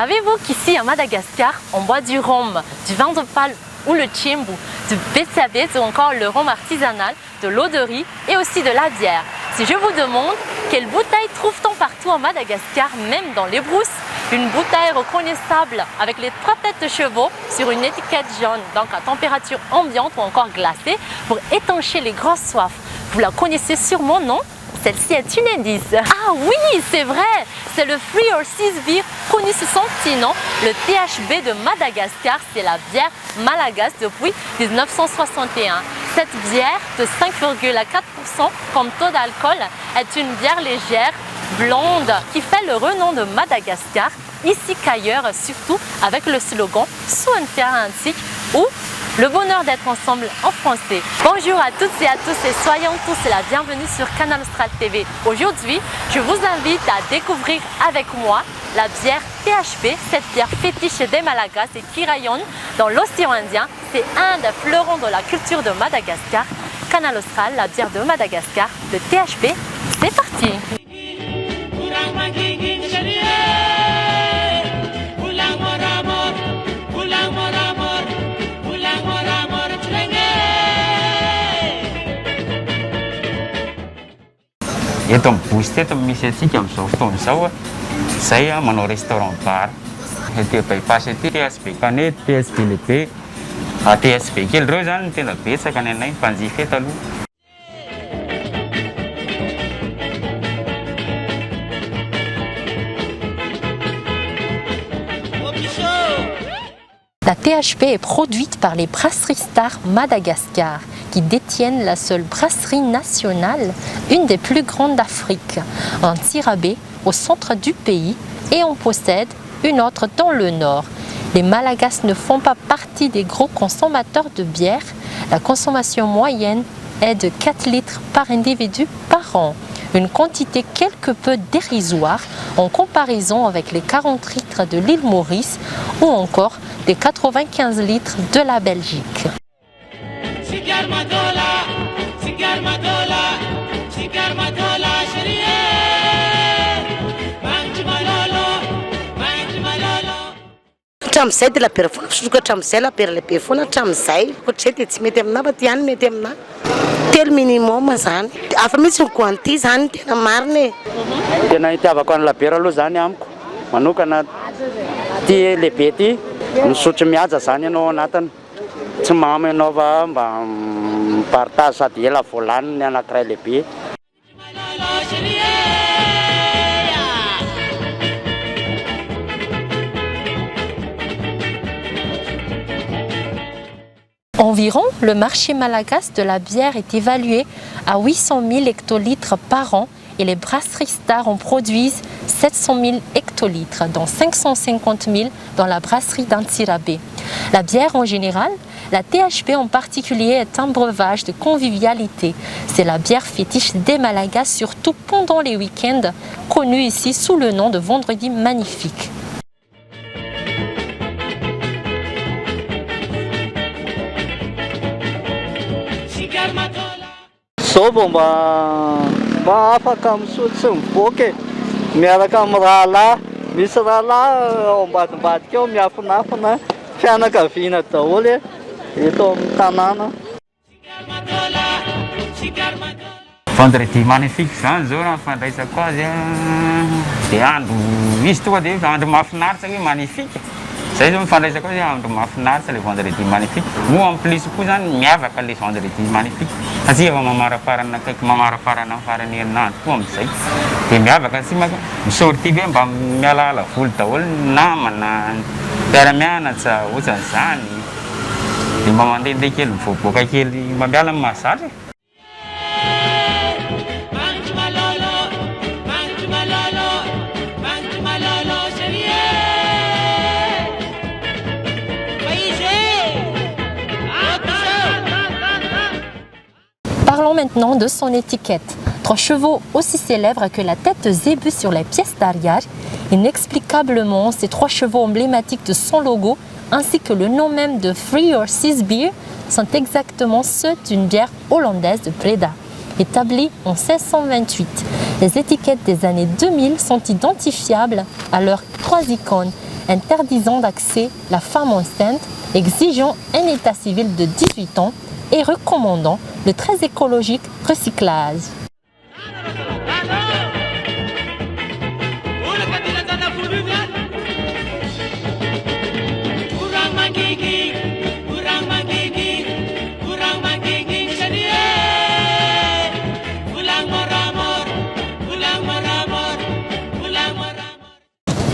Savez-vous qu'ici à Madagascar, on boit du rhum, du vin de palme ou le tchimbu, du betsabet ou encore le rhum artisanal, de l'eau de riz et aussi de la bière. Si je vous demande quelle bouteille trouve-t-on partout à Madagascar, même dans les brousses, une bouteille reconnaissable avec les 3 têtes de chevaux sur une étiquette jaune, donc à température ambiante ou encore glacée, pour étancher les grosses soifs. Vous la connaissez sûrement, non? Celle-ci est une indice. Ah oui, c'est vrai, c'est le Free or Six Beer, connu sous son petit nom, le THB de Madagascar. C'est la bière malagasse depuis 1961. Cette bière de 5,4% comme taux d'alcool est une bière légère, blonde, qui fait le renom de Madagascar, ici qu'ailleurs, surtout avec le slogan « Sous une terre antique » ou le bonheur d'être ensemble en français. Bonjour à toutes et à tous et soyons tous la bienvenue sur Canal Austral TV. Aujourd'hui, je vous invite à découvrir avec moi la bière THB, cette bière fétiche des Malagasy et qui rayonne dans l'océan Indien. C'est un des fleurons de la culture de Madagascar. Canal Austral, la bière de Madagascar, de THB, c'est parti! Eto amin'ny bosy teto misy antsika amin'izao fotoana izao izay manao restaurant bar. Ety bypass ety TSB Canet, TSB lehibe, TSB kely ireo zany ny tena betsaka ny anay mpanjifa eto aloha. La THB est produite par les brasseries Star Madagascar, qui détiennent la seule brasserie nationale, une des plus grandes d'Afrique, en Tirabé, au centre du pays, et on possède une autre dans le nord. Les Malagasy ne font pas partie des gros consommateurs de bière. La consommation moyenne est de 4 litres par individu par an, une quantité quelque peu dérisoire en comparaison avec les 40 litres de l'île Maurice ou encore les 95 litres de la Belgique. Hatramin'izay dia lapera foana fisotroka hatramin'izay lapera lehibe foana hatramin'izay ohatr'izay dia tsy mety aminah fa ty ihany mety aminah telo minimum zany afa mihitsy ny quanti zany tena marina e. Tena itiavako any labera aloha zany amiko manokana ty lehibe ty misotro mihaja zany ianao anatiny tsy mamy ianao fa mba partage sady ela voalaniny ny anankiray lehibe. Environ, le marché malagasy de la bière est évalué à 800 000 hectolitres par an et les brasseries Star en produisent 700 000 hectolitres, dont 550 000 dans la brasserie d'Antsirabé. La bière en général, la THB en particulier, est un breuvage de convivialité. C'est la bière fétiche des Malagasy, surtout pendant les week-ends, connue ici sous le nom de Vendredi Magnifique. Zao mba afaka misotro sy miboaka e, miaraka amin'ny rahalahy, misy rahalahy ao ambadimbadika ao miafinafina fianakaviana daholo e eto amin'ny tanàna. Vendredi magnifique zany zao raha fandraisako azy dia andro misy tonga dia andro mahafinaritra hoe magnifique. Zay zao mifandraisako azy andro mahafinaritra le vendredi magnifique. Moa en plus koa zany miavaka le vendredi magnifique satria efa mamarafarana akaiky mamarafarana amin'ny farany herinandro koa amin'izay. Dia miavaka sy misorty hoe mba mialala voly daholo ny namana, mpiara-mianatra ohatran'izany. Dia mba mandehandeha kely mivoaboaka kely mba miala amin'ny mahazatra. Parlons maintenant de son étiquette. 3 chevaux aussi célèbres que la tête de zébu sur les pièces d'arrière. Inexplicablement, ces 3 chevaux emblématiques de son logo, ainsi que le nom même de Free or Six Beer, sont exactement ceux d'une bière hollandaise de Breda, établie en 1628. Les étiquettes des années 2000 sont identifiables à leurs 3 icônes, interdisant d'accès la femme enceinte, exigeant un état civil de 18 ans et recommandant le très écologique recyclage.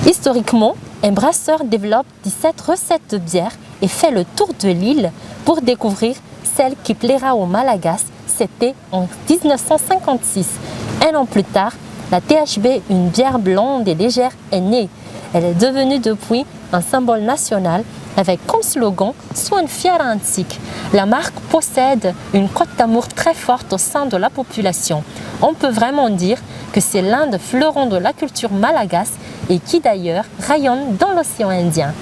Historiquement, un brasseur développe 17 recettes de bière et fait le tour de l'île pour découvrir celle qui plaira aux Malagasy. C'était en 1956. Un an plus tard, la THB, une bière blonde et légère, est née. Elle est devenue depuis un symbole national avec comme slogan « Soin fier antique ». La marque possède une cote d'amour très forte au sein de la population. On peut vraiment dire que c'est l'un des fleurons de la culture malagasy et qui d'ailleurs rayonne dans l'océan Indien.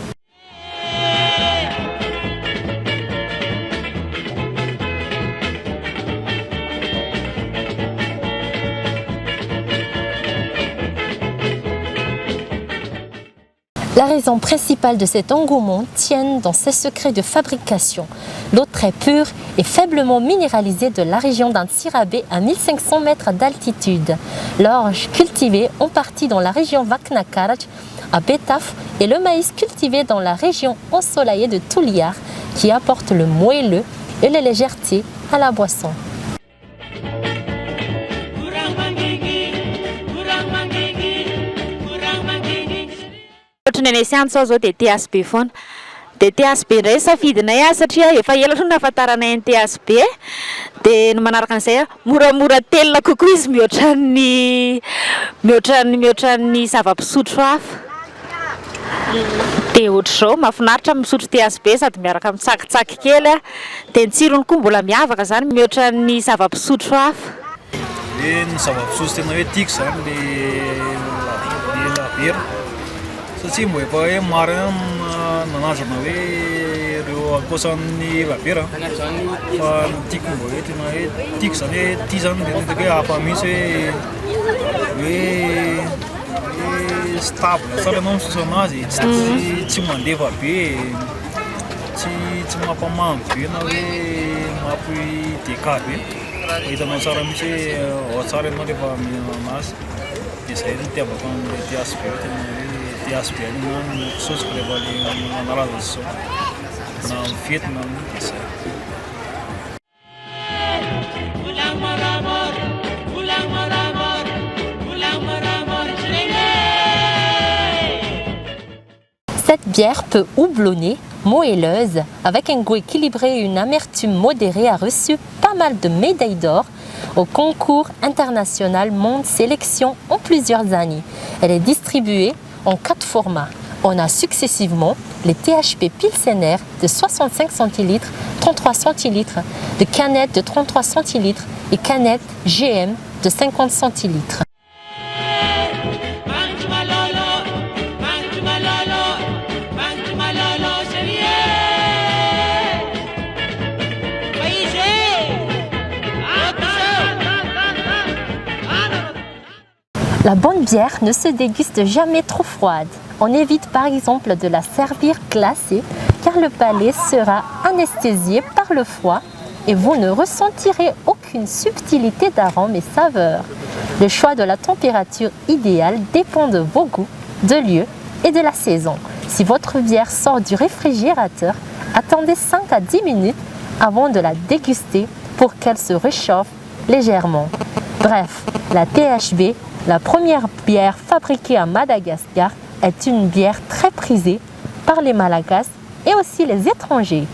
La raison principale de cet engouement tient dans ses secrets de fabrication. L'eau très pure et faiblement minéralisée de la région d'Antsirabe à 1500 mètres d'altitude. L'orge cultivée en partie dans la région Vaknakarj à Betaf et le maïs cultivé dans la région ensoleillée de Tuliar qui apporte le moelleux et la légèreté à la boisson. Ohatran'ny any sao zao dia THB foana. Dia THB indray safidinay satria efa ela ohatran'ny nahafantaranay ny THB dia manaraka an'izay moramora telona kokoa izy mihoatran'ny zava-pisotro hafa. Dia ohatr'izao mahafinaritra misotro THB sady miaraka amin'ny tsakitsaky kely dia ny tsirony koa mbola miavaka zany mihoatran'ny zava-pisotro hafa. Ny zava-pisotro tena hoe tiako zany le labiera satria mbo efa hoe marina nanazana hoe ireo ankoatran'ny labiera fa ny tiako mbo hoe tena hoe tiako zany hoe ty zany dia hitako hoe hafa mihitsy hoe stable tsara ianao misotro anazy tsy mandeva be tsy mampamamy be na hoe mampideka be hitanao tsara mihitsy hoe ao tsara ianao rehefa mihinana anazy dia izay no tiavako amin'ilay THB tena hoe THB any na misotsoko rehefa le manaraza zao na mifety na dia izay. Cette bière peu houblonnée, moelleuse, avec un goût équilibré et une amertume modérée a reçu pas mal de médailles d'or au concours international Monde Sélection en plusieurs années. Elle est distribuée en 4 formats. On a successivement les THB Pilsener de 65 centilitres, 33 centilitres, de canettes de 33 centilitres et canettes GM de 50 centilitres. La bonne bière ne se déguste jamais trop froide. On évite par exemple de la servir glacée car le palais sera anesthésié par le froid et vous ne ressentirez aucune subtilité d'arôme et saveur. Le choix de la température idéale dépend de vos goûts, de lieu et de la saison. Si votre bière sort du réfrigérateur, attendez 5 à 10 minutes avant de la déguster pour qu'elle se réchauffe légèrement. Bref, la THB, la première bière fabriquée à Madagascar, est une bière très prisée par les Malagasy et aussi les étrangers.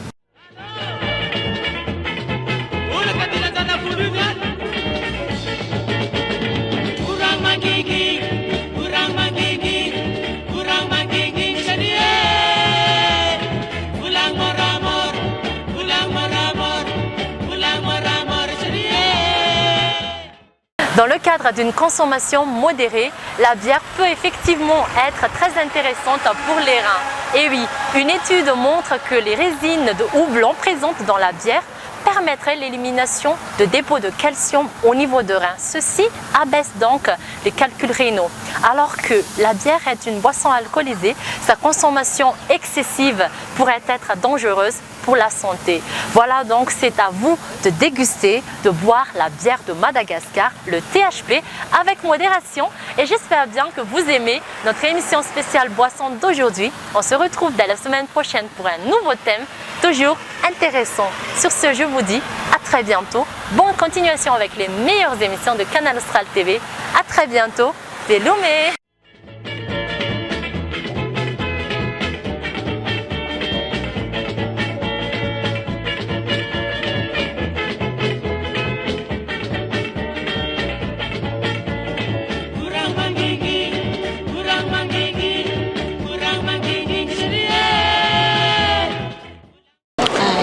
Dans le cadre d'une consommation modérée, la bière peut effectivement être très intéressante pour les reins. Et oui, une étude montre que les résines de houblon présentes dans la bière permettrait l'élimination de dépôts de calcium au niveau de rein. Ceci abaisse donc les calculs rénaux. Alors que la bière est une boisson alcoolisée, sa consommation excessive pourrait être dangereuse pour la santé. Voilà, donc c'est à vous de déguster, de boire la bière de Madagascar, le THP, avec modération. Et j'espère bien que vous aimez notre émission spéciale boisson d'aujourd'hui. On se retrouve dès la semaine prochaine pour un nouveau thème, toujours intéressant. Sur ce, je vous dis à très bientôt. Bonne continuation avec les meilleures émissions de Canal Austral TV. À très bientôt. Velume!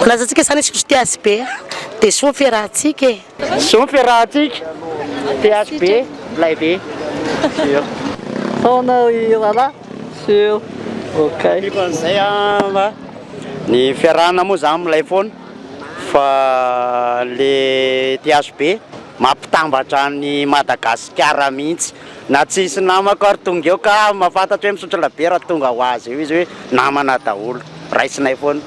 Lazatsika zany isotro THP dia soa fiarahantsika e. Soa ny fiarahantsika THP lay be sur taona irana sur ok Zay ny fiarahana moa zany amin'ilay foana fa le THP mampitambatra ny Madagasikara mihitsy na tsisy namako ary tonga eo ka mahafantatra hoe misotro labiera tonga ho azy eo izy hoe namana daholo raisinay foana.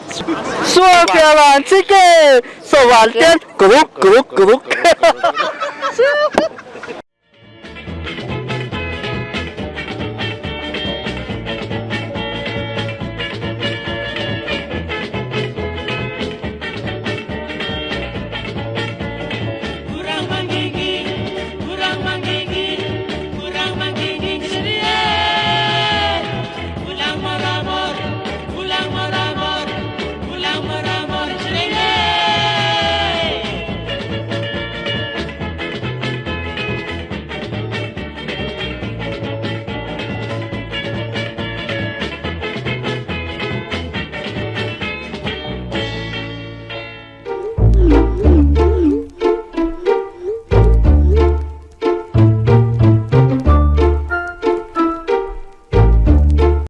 Soa fiarahantsika e! Soavaly tena grok grok grok